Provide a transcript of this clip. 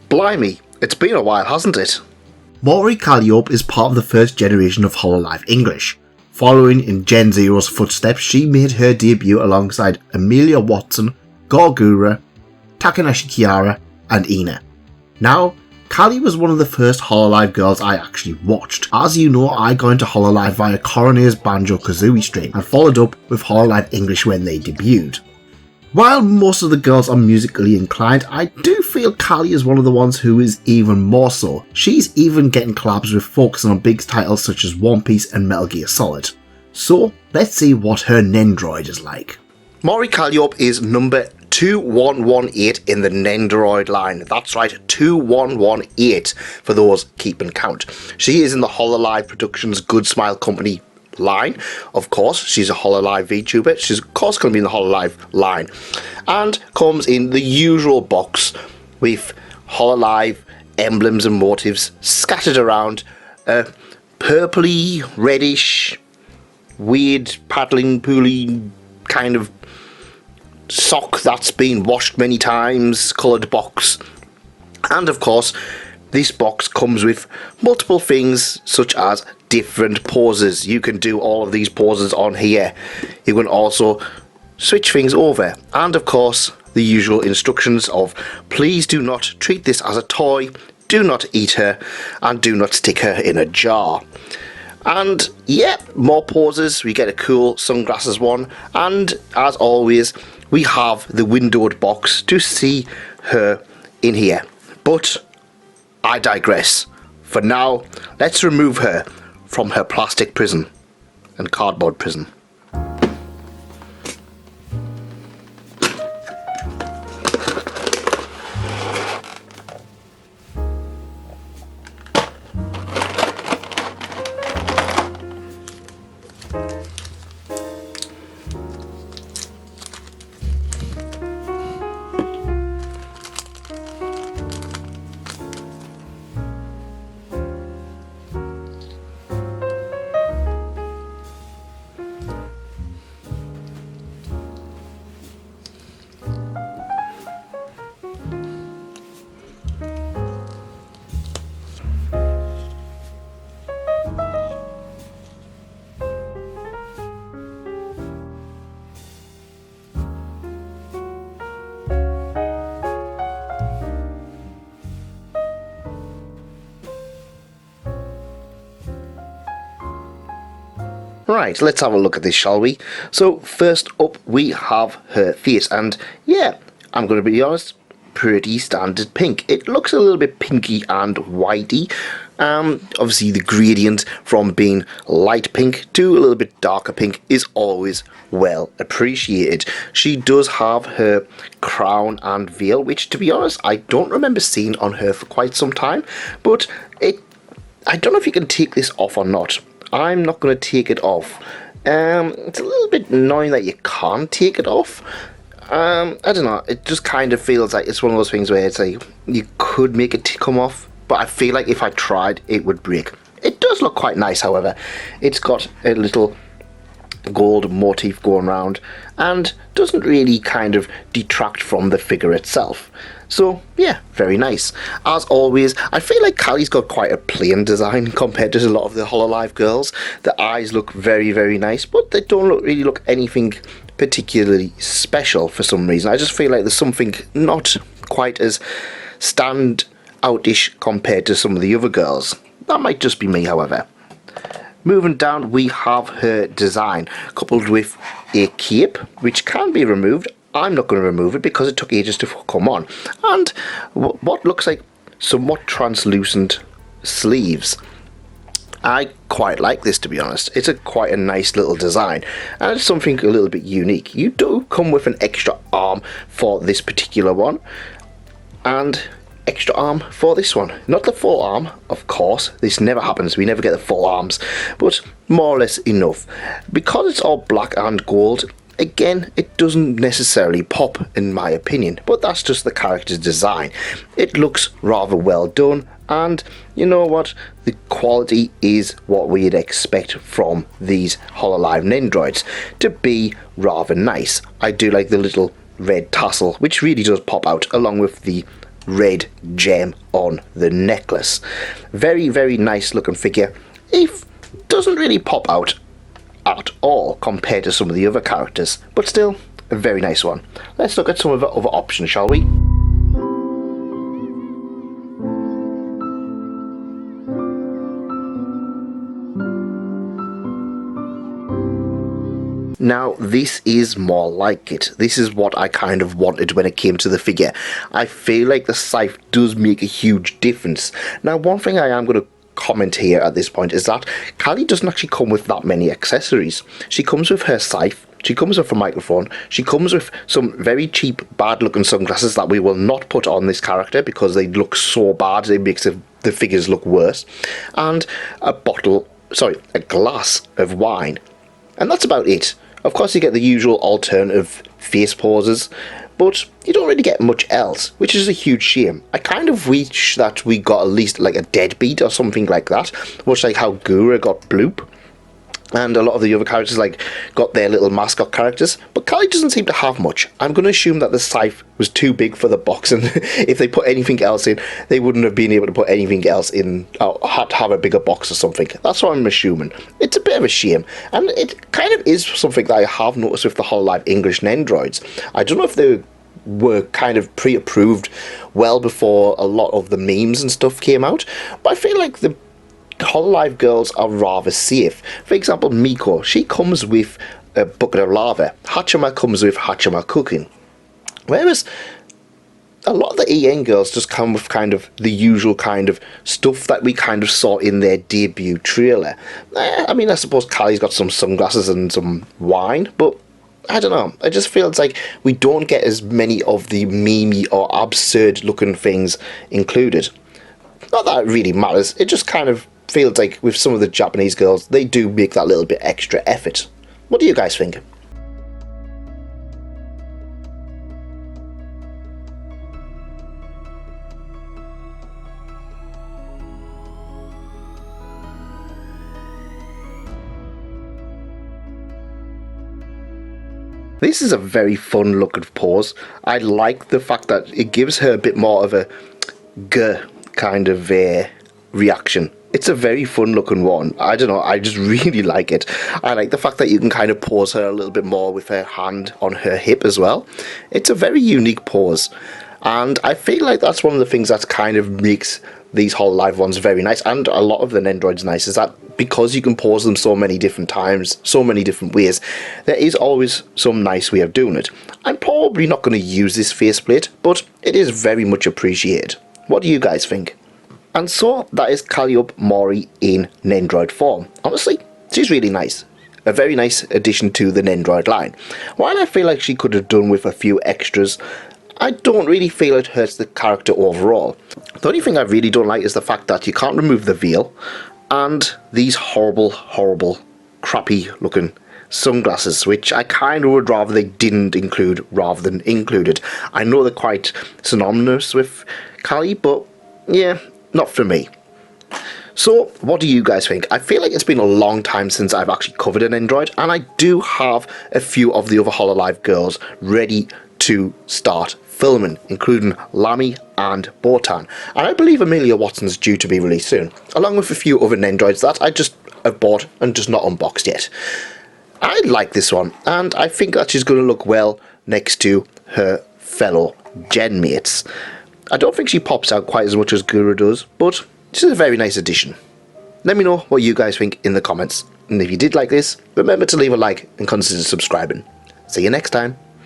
Blimey, it's been a while, hasn't it? Mori Calliope is part of the first generation of Hololive English. Following in Gen Zero's footsteps, she made her debut alongside Amelia Watson, Gorgura, Takanashi Kiara, and Ina. Now, Callie was one of the first Hololive girls I actually watched. As you know, I got into Hololive via Coroner's Banjo-Kazooie stream and followed up with Hololive English when they debuted. While most of the girls are musically inclined, I do feel Callie is one of the ones who is even more so. She's even getting collabs with focusing on big titles such as One Piece and Metal Gear Solid. So, let's see what her Nendoroid is like. Mori Calliope is number 2118 in the Nendoroid line. That's right, 2118 for those keeping count. She is in the Hololive Productions Goodsmile Company line. Of course, she's a Hololive VTuber. She's of course going to be in the Hololive line. And comes in the usual box with Hololive emblems and motifs scattered around. Purpley, reddish, weird paddling pooly kind of sock that's been washed many times, coloured box. And of course, this box comes with multiple things such as different poses. You can do all of these poses on here. You can also switch things over. And of course, the usual instructions of please do not treat this as a toy, do not eat her, and do not stick her in a jar. And yeah, more poses. We get a cool sunglasses one. And as always, we have the windowed box to see her in here. But I digress. For now, let's remove her from her plastic prison and cardboard prison. Right, let's have a look at this, shall we? So, first up, we have her face, and yeah, I'm going to be honest, pretty standard pink. It looks a little bit pinky and whitey. Obviously, the gradient from being light pink to a little bit darker pink is always well appreciated. She does have her crown and veil, which, to be honest, I don't remember seeing on her for quite some time, but I don't know if you can take this off or not. I'm not going to take it off. It's a little bit annoying that you can't take it off. I don't know, it just kind of feels like it's one of those things where it's like you could make it come off, but I feel like if I tried it would break. It does look quite nice, however. It's got a little gold motif going around and doesn't really kind of detract from the figure itself. So yeah, very nice. As always, I feel like Callie's got quite a plain design compared to a lot of the Hololive girls. The eyes look very, very nice, but they don't really look anything particularly special for some reason. I just feel like there's something not quite as stand-out-ish compared to some of the other girls. That might just be me, however. Moving down, we have her design, coupled with a cape, which can be removed. I'm not going to remove it because it took ages to come on. And what looks like somewhat translucent sleeves. I quite like this, to be honest. It's quite a nice little design, and it's something a little bit unique. You do come with an extra arm for this particular one, and extra arm for this one. Not the full arm, of course. This never happens. We never get the full arms, but more or less enough. Because it's all black and gold, again, it doesn't necessarily pop, in my opinion, but that's just the character's design. It looks rather well done, and you know what? The quality is what we'd expect from these Hololive Nendoroids to be rather nice. I do like the little red tassel, which really does pop out, along with the red gem on the necklace. Very, very nice looking figure. It doesn't really pop out at all compared to some of the other characters, but still a very nice one. Let's look at some of the other options, shall we? Now, this is more like it. This is what I kind of wanted when it came to the figure. I feel like the scythe does make a huge difference. Now, one thing I am going to comment here at this point is that Callie doesn't actually come with that many accessories. She comes with her scythe, she comes with a microphone, she comes with some very cheap, bad looking sunglasses that we will not put on this character because they look so bad, it makes the figures look worse, and a glass of wine. And that's about it. Of course, you get the usual alternative face poses, but you don't really get much else, which is a huge shame. I kind of wish that we got at least like a deadbeat or something like that, much like how Gura got Bloop. And a lot of the other characters like got their little mascot characters, but Callie doesn't seem to have much. I'm going to assume that the scythe was too big for the box, and if they put anything else in, they wouldn't have been able to put anything else in, or had to have a bigger box or something. That's what I'm assuming. It's a bit of a shame, and it kind of is something that I have noticed with the Hololive English Nendoroids. I don't know if they were kind of pre-approved well before a lot of the memes and stuff came out, but I feel like the Hololive girls are rather safe. For example, Miko, she comes with a bucket of lava. Hachima comes with Hachima cooking. Whereas a lot of the EN girls just come with kind of the usual kind of stuff that we kind of saw in their debut trailer. I mean, I suppose Callie's got some sunglasses and some wine, but I don't know. It just feels like we don't get as many of the memey or absurd looking things included. Not that it really matters, it just kind of feels like with some of the Japanese girls, they do make that little bit extra effort. What do you guys think? This is a very fun looking pose. I like the fact that it gives her a bit more of a kind of reaction. It's a very fun looking one. I don't know, I just really like it. I like the fact that you can kind of pose her a little bit more with her hand on her hip as well. It's a very unique pose, and I feel like that's one of the things that kind of makes these Hololive ones very nice, and a lot of the Nendoroids nice, is that because you can pose them so many different times, so many different ways, there is always some nice way of doing it. I'm probably not going to use this faceplate, but it is very much appreciated. What do you guys think? And so that is Calliope Mori in Nendoroid form. Honestly, she's really nice. A very nice addition to the Nendoroid line. While I feel like she could have done with a few extras, I don't really feel it hurts the character overall. The only thing I really don't like is the fact that you can't remove the veil, and these horrible, crappy looking sunglasses, which I kind of would rather they didn't include rather than included. I know they're quite synonymous with Callie, but yeah, not for me. So, what do you guys think? I feel like it's been a long time since I've actually covered an Nendoroid, and I do have a few of the other Hololive girls ready to start filming, including Lammy and Botan. And I believe Amelia Watson's due to be released soon, along with a few other Nendoroids that I just have bought and just not unboxed yet. I like this one, and I think that she's going to look well next to her fellow gen mates. I don't think she pops out quite as much as Gura does, but she's a very nice addition. Let me know what you guys think in the comments, and if you did like this, remember to leave a like and consider subscribing. See you next time.